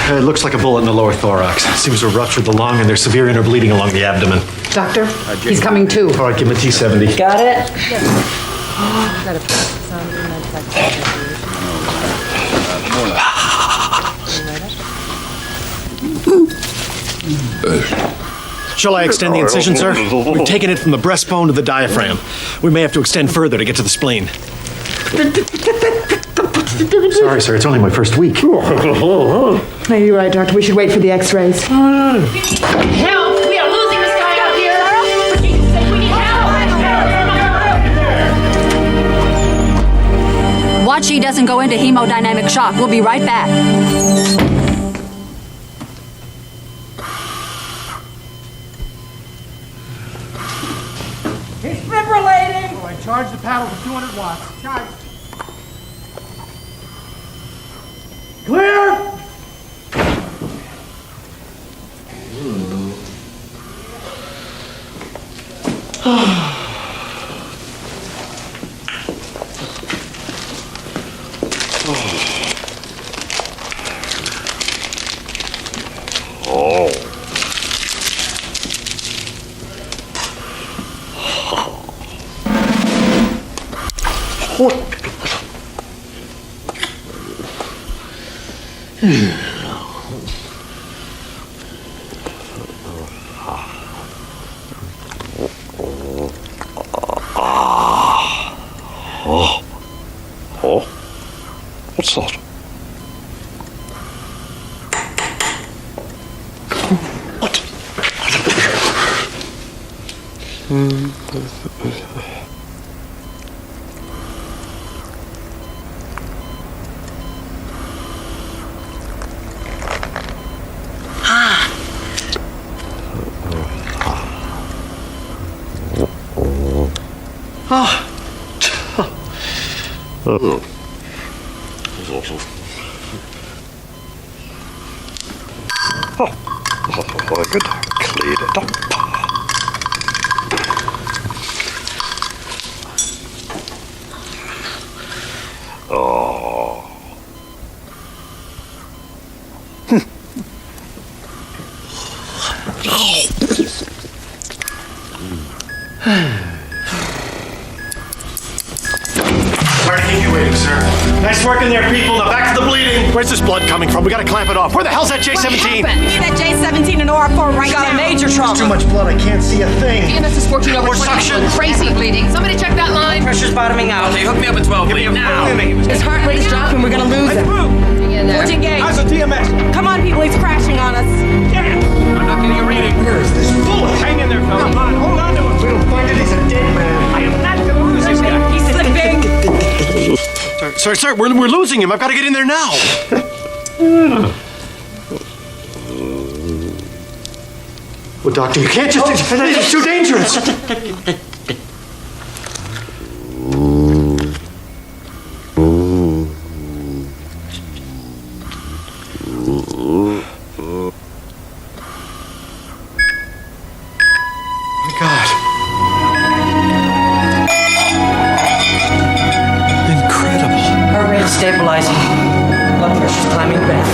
It looks like a bullet in the lower thorax. It seems to have ruptured the lung, and there's severe inner bleeding along the abdomen. Doctor, he's coming too. All right, give him a T70. Got it? Shall I extend the incision, sir? We've taken it from the breastbone to the diaphragm. We may have to extend further to get to the spleen. Sorry, sir, it's only my first week. No, you're right, Doctor. We should wait for the x-rays. Help! We are losing this guy out here! For Jesus' sake, we need help! Watch he doesn't go into hemodynamic shock. We'll be right back. He's fibrillating! All right, charge the paddle for 200 watts. Charge. Clear! What's that? What? I could clean it up. Oh. Sorry to keep you waiting, sir. Nice work in there, people. Now back to the bleeding. Where's this blood coming from? We gotta clamp it off. Where the hell's that J17? We need that J17 and OR4 right now. Got a major trauma. Too much blood. I can't see a thing. EMS is 14 over More 20. suction. Crazy bleeding. Somebody check that line. Pressure's bottoming out. Okay, hook me up at 12, please. Now. His heart rate is dropping. We're gonna lose him. 14 gauge. How's the TMS? Come on, people. He's crashing on us. I'm not getting a reading. Where is this bullet? Hang in there, fella. Come on, hold on to him. If we don't find it, he's a dead man. I am not going to lose this guy. He's slipping. Sir, we're losing him. I've got to get in there now. Well, doctor, you can't just... It's too dangerous. God. Incredible. Heart rate is stabilizing. Blood pressure's climbing back.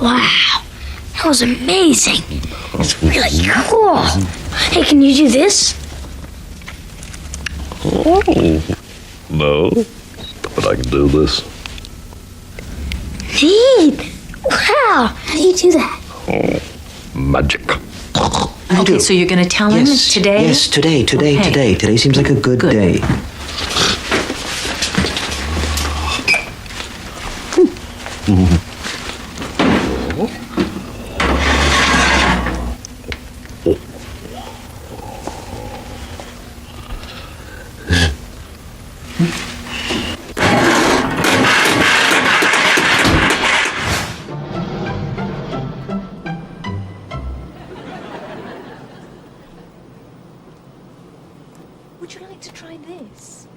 Wow, that was amazing. It's really cool. Hey, can you do this? Oh, no. But I can do this. Neat. Wow, how do you do that? Oh, magic. Okay, so you're going to tell him today? Yes, today. Okay. Today seems like a good day. Would you like to try this?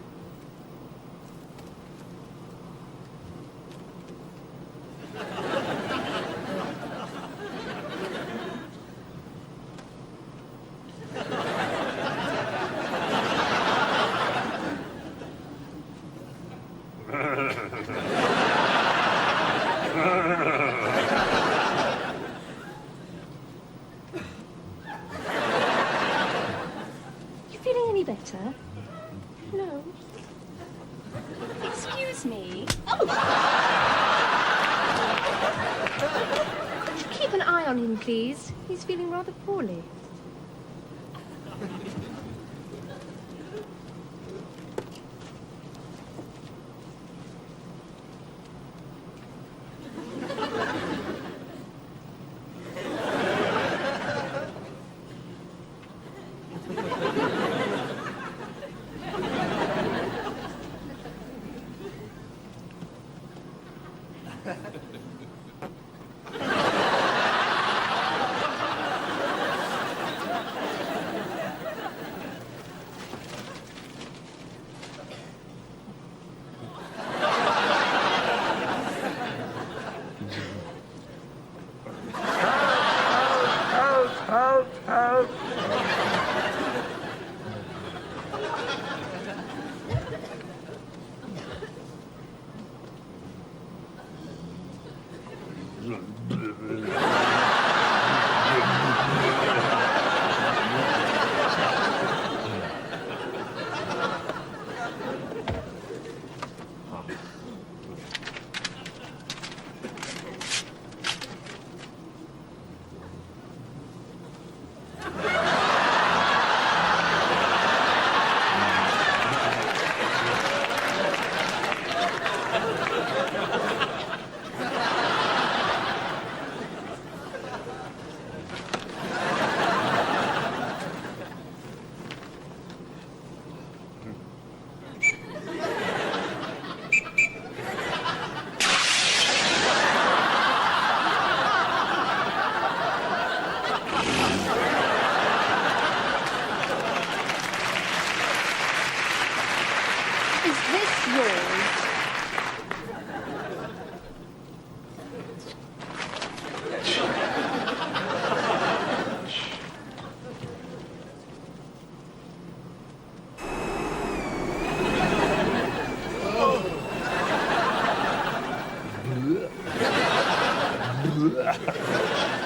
You feeling any better? No. Excuse me. Oh! Could you keep an eye on him, please? He's feeling rather poorly. Ugh.